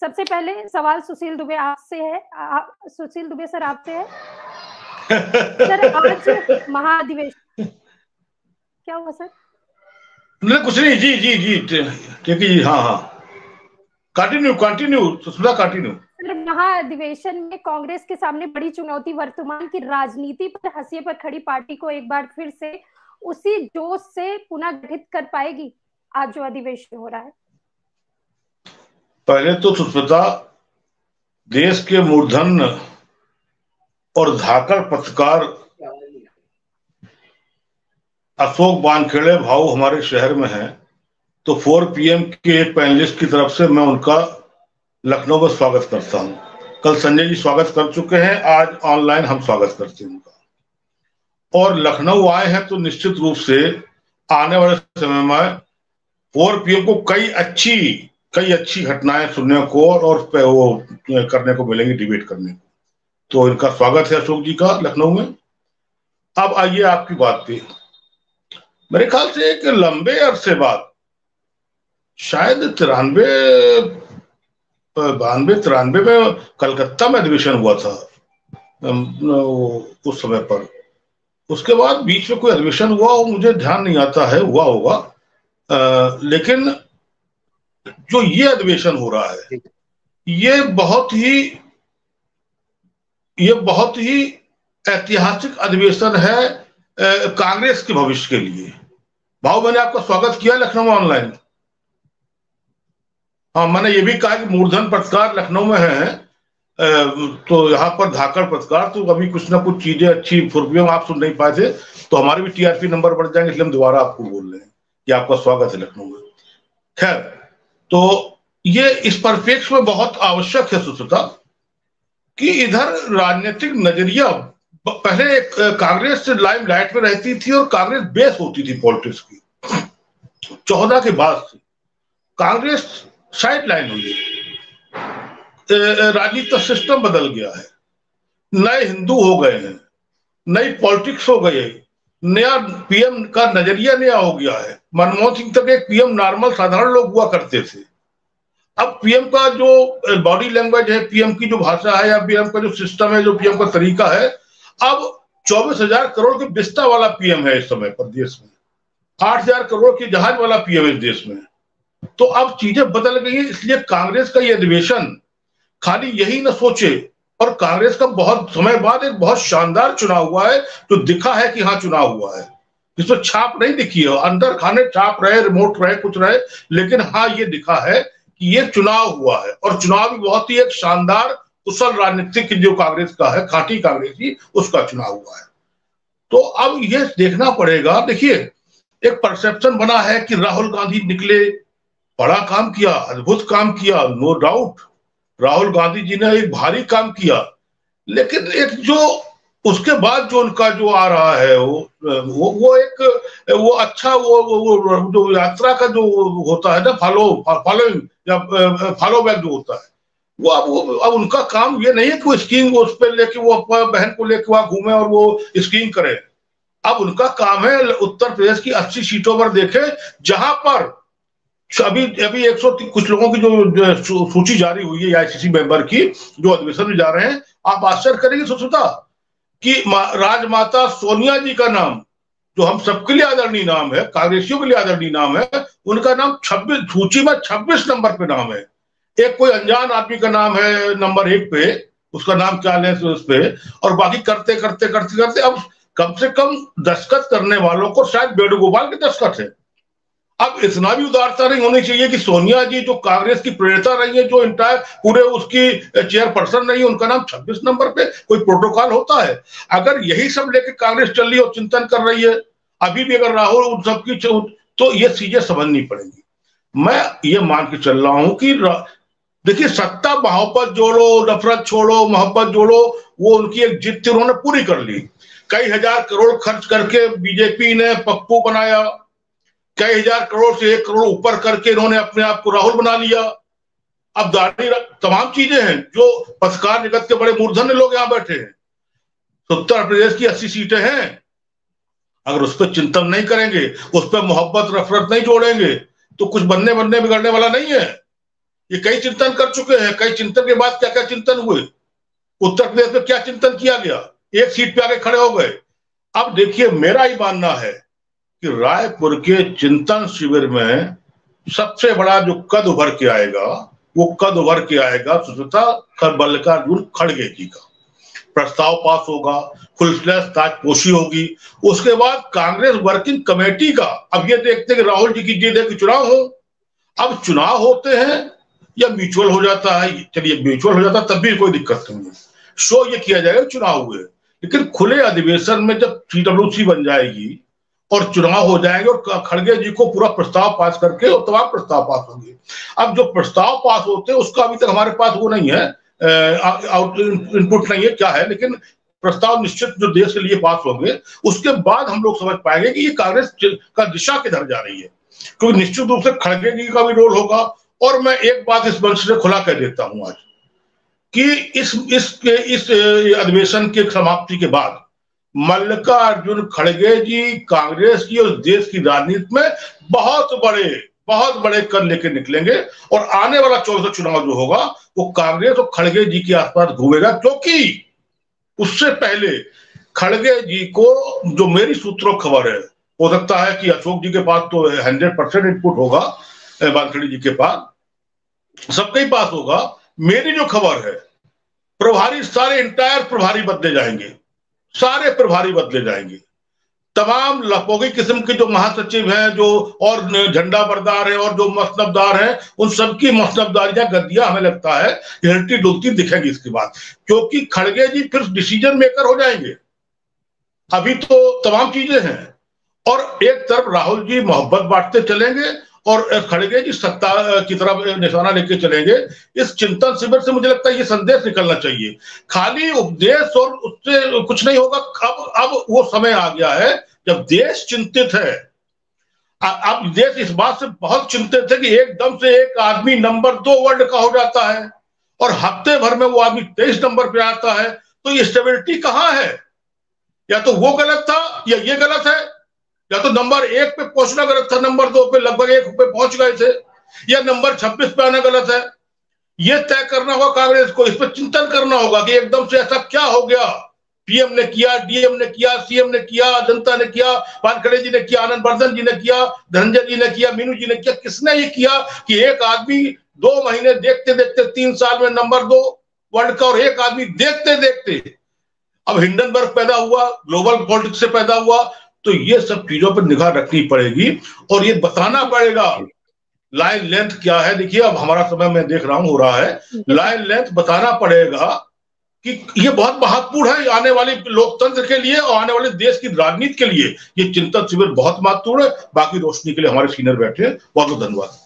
सबसे पहले सवाल सुशील दुबे आपसे है। सुशील दुबे सर आपसे है। सर आज महाधिवेशन क्या हुआ सर? नहीं कुछ नहीं, जी जी जी ठीक है जी, हाँ हाँ कंटिन्यू सुष्मिता कंटिन्यू। सर महाधिवेशन में कांग्रेस के सामने बड़ी चुनौती, वर्तमान की राजनीति पर हंसिए पर खड़ी पार्टी को एक बार फिर से उसी जोश से पुनः गठित कर पाएगी आज जो अधिवेशन हो रहा है? पहले तो सुष्मिता, देश के मूर्धन्य और धाकड़ पत्रकार अशोक वानखेड़े भाऊ हमारे शहर में हैं, तो 4 PM के एक पैनलिस्ट की तरफ से मैं उनका लखनऊ में स्वागत करता हूं। कल संजय जी स्वागत कर चुके हैं, आज ऑनलाइन हम स्वागत करते हैं उनका। और लखनऊ आए हैं तो निश्चित रूप से आने वाले समय में 4 PM को कई अच्छी घटनाएं सुनने को और वो करने को मिलेंगी, डिबेट करने को। तो इनका स्वागत है अशोक जी का लखनऊ में। अब आइए आपकी बात पे। मेरे ख्याल से एक लंबे अरसे बाद, शायद 92 में कलकत्ता में अधिवेशन हुआ था उस समय पर। उसके बाद बीच में कोई अधिवेशन हुआ हो मुझे ध्यान नहीं आता है, हुआ होगा। लेकिन जो ये अधिवेशन हो रहा है ये बहुत ही ऐतिहासिक अधिवेशन है कांग्रेस के भविष्य के लिए। भाऊ मैंने आपका स्वागत किया लखनऊ में ऑनलाइन। हाँ, मैंने ये भी कहा कि मूर्धन पत्रकार लखनऊ में है, तो यहाँ पर धाकड़ पत्रकार, तो अभी कुछ ना कुछ चीजें अच्छी फुर्तियों आप सुन नहीं पाए थे, तो हमारे भी TRP नंबर बढ़ जाएंगे, इसलिए हम दोबारा आपको बोल रहे हैं कि आपका स्वागत है लखनऊ में। खैर, तो ये इस परिप्रेक्ष्य में बहुत आवश्यक है सुष्मिता कि इधर राजनीतिक नजरिया पहले कांग्रेस से लाइमलाइट में रहती थी और कांग्रेस बेस होती थी पॉलिटिक्स की। 14 के बाद से कांग्रेस साइड लाइन हुई है, राजनीतिक सिस्टम बदल गया है, नए हिंदू हो गए हैं, नई पॉलिटिक्स हो गई है, नया PM का नजरिया नया हो गया है। मनमोहन सिंह तक एक PM नॉर्मल साधारण लोग हुआ करते थे। अब PM का जो बॉडी लैंग्वेज है, PM की जो भाषा है या PM का जो सिस्टम है, जो PM का तरीका है, अब 24,000 करोड़ के बिस्ता वाला PM है इस समय पर देश में, 8,000 करोड़ की जहाज वाला PM है इस देश में। तो अब चीजें बदल गई है, इसलिए कांग्रेस का ये अधिवेशन खाली यही न सोचे, और कांग्रेस का बहुत समय बाद एक बहुत शानदार चुनाव हुआ है, जो दिखा है कि हाँ चुनाव हुआ है। इसमें छाप नहीं दिखी है, अंदर खाने छाप रहे, रिमोट रहे, कुछ रहे, लेकिन हाँ ये दिखा है कि ये चुनाव हुआ है, और चुनाव भी बहुत ही एक शानदार कुशल राजनीतिक जो कांग्रेस का है, खाटी कांग्रेसी, उसका चुनाव हुआ है। तो अब ये देखना पड़ेगा। देखिए, एक परसेप्शन बना है कि राहुल गांधी निकले, बड़ा काम किया, अद्भुत काम किया, नो डाउट राहुल गांधी जी ने एक भारी काम किया, लेकिन एक जो उसके बाद जो उनका जो आ रहा है वो अच्छा वो जो यात्रा का जो होता है ना, फॉलोइंग या फॉलो बैक जो होता है, वो अब उनका काम ये नहीं है कि वो स्कीइंग उस पर लेके वो बहन को लेके वहां घूमे और वो स्कीइंग करे। अब उनका काम है उत्तर प्रदेश की 80 सीटों पर देखे, जहां पर अभी 130 कुछ लोगों की जो सूची जारी हुई है ICC मेंबर की, जो अधिवेशन में जा रहे हैं। आप आश्चर्य करेंगे सुष्मिता कि राजमाता सोनिया जी का नाम, जो हम सबके लिए आदरणीय नाम है, कांग्रेसियों के लिए आदरणीय नाम है, उनका नाम 26 सूची में 26 नंबर पे नाम है। एक कोई अनजान आदमी का नाम है नंबर 1 पे, उसका नाम क्या ले उस पे, और बाकी करते करते करते करते अब कम से कम दस्तखत करने वालों को शायद वेणुगोपाल के दस्तखत है। अब इतना भी उदारता नहीं होनी चाहिए कि सोनिया जी जो कांग्रेस की प्रेरणा रही है, जो इंटायर पूरे उसकी चेयरपर्सन रही है, उनका नाम 26 नंबर पे, कोई प्रोटोकॉल होता है? अगर यही सब लेके कांग्रेस चल रही है और चिंतन कर रही है, अभी भी अगर राहुल उन सबकी, तो ये चीजें समझनी पड़ेगी। मैं ये मान के चल रहा हूं कि देखिए, सत्ता मोहब्बत जोड़ो, नफरत छोड़ो, मोहब्बत जोड़ो, वो उनकी एक जिद थी, उन्होंने पूरी कर ली। कई हजार करोड़ खर्च करके बीजेपी ने पप्पू बनाया, कई हजार करोड़ से 1 करोड़ ऊपर करके इन्होंने अपने आप को राहुल बना लिया। अब दाढ़ी तमाम चीजें हैं, जो पत्रकार जगत के बड़े मूर्धन्य लोग यहाँ बैठे हैं। तो उत्तर प्रदेश की 80 सीटें हैं, अगर उस पर चिंतन नहीं करेंगे, उस पर मोहब्बत नफरत नहीं जोड़ेंगे, तो कुछ बनने बिगड़ने वाला नहीं है। ये कई चिंतन कर चुके हैं, कई चिंतन के बाद क्या क्या चिंतन हुए, उत्तर प्रदेश में क्या चिंतन किया गया, एक सीट पे आके खड़े हो गए। अब देखिए, मेरा ही मानना है कि रायपुर के चिंतन शिविर में सबसे बड़ा जो कद उभर के आएगा, वो कद उभर के आएगा सुष्मिता मल्लिकार्जुन खड़गे जी का। प्रस्ताव पास होगा, फुल फ्लैश ताजपोशी होगी, उसके बाद कांग्रेस वर्किंग कमेटी का, अब ये देखते हैं कि राहुल जी की जिद है कि चुनाव हो। अब चुनाव होते हैं या म्यूचुअल हो जाता है, चलिए म्यूचुअल हो जाता है तब भी कोई दिक्कत नहीं है, शो ये किया जाएगा चुनाव हुए। लेकिन खुले अधिवेशन में जब सीडब्ल्यूसी बन जाएगी और चुनाव हो जाएंगे और खड़गे जी को पूरा प्रस्ताव पास करके और तमाम प्रस्ताव पास होंगे। अब जो प्रस्ताव पास होते हैं उसका अभी तक हमारे पास वो नहीं है, इनपुट नहीं है क्या है, लेकिन प्रस्ताव निश्चित जो देश के लिए पास होंगे उसके बाद हम लोग समझ पाएंगे कि ये कांग्रेस का दिशा किधर जा रही है, क्योंकि निश्चित रूप से खड़गे जी का भी रोल होगा। और मैं एक बात इस मंच से खुला कह देता हूं आज कि इस अधिवेशन की समाप्ति के बाद मल्लिकार्जुन खड़गे जी कांग्रेस की और देश की राजनीति में बहुत बड़े कद लेके निकलेंगे और आने वाला 24 चुनाव जो होगा वो कांग्रेस और खड़गे जी के आसपास घूमेगा। क्योंकि उससे पहले खड़गे जी को, जो मेरी सूत्रों खबर है, हो सकता है कि अशोक जी के पास तो 100% इनपुट होगा, वानखेड़े जी के पास, सबके ही पास होगा। मेरी जो खबर है, प्रभारी सारे इंटायर प्रभारी बदले जाएंगे, सारे प्रभारी बदले जाएंगे। तमाम लपोगी किस्म के जो महासचिव हैं, जो और झंडा बरदार हैं और जो मसनबदार हैं, उन सबकी मसनबदारियां, गद्दियां हमें लगता है हिलती डुलती दिखेंगी इसके बाद, क्योंकि खड़गे जी फिर डिसीजन मेकर हो जाएंगे। अभी तो तमाम चीजें हैं और एक तरफ राहुल जी मोहब्बत बांटते चलेंगे और खड़गे जी सत्ता की तरफ निशाना लेके चलेंगे। इस चिंतन शिविर से मुझे लगता है ये संदेश निकलना चाहिए, खाली उपदेश और उससे कुछ नहीं होगा। अब वो समय आ गया है जब देश चिंतित है। अब देश इस बात से बहुत चिंतित है कि एकदम से एक आदमी नंबर 2 वर्ल्ड का हो जाता है और हफ्ते भर में वो आदमी 23 नंबर पे आता है, तो ये स्टेबिलिटी कहाँ है? या तो वो गलत था या ये गलत है, या तो नंबर 1 पे पहुंचना गलत था, नंबर 2 पे लगभग 1 पे पहुंच गए थे, या नंबर 26 पे आना गलत है। ये तय करना होगा कांग्रेस को, इस पर चिंतन करना होगा कि एकदम से ऐसा क्या हो गया। पीएम ने किया, डीएम ने किया, सीएम ने किया, जनता ने किया, वानखेड़े जी ने किया, आनंद वर्धन जी ने किया, धनंजय जी ने किया, मीनू जी ने किया। किसने ये किया कि एक आदमी 2 महीने देखते देखते 3 साल में नंबर 2 वर्ल्ड का, और एक आदमी देखते देखते अब हिंडनबर्ग पैदा हुआ, ग्लोबल पॉलिटिक्स से पैदा हुआ। तो ये सब चीजों पर निगाह रखनी पड़ेगी और ये बताना पड़ेगा लाइन लेंथ क्या है। देखिए, अब हमारा समय मैं देख रहा हूं हो रहा है, लाइन लेंथ बताना पड़ेगा कि ये बहुत महत्वपूर्ण है आने वाले लोकतंत्र के लिए और आने वाले देश की राजनीति के लिए। ये चिंतन शिविर बहुत महत्वपूर्ण है। बाकी रोशनी के लिए हमारे सीनियर बैठे हैं। बहुत बहुत धन्यवाद।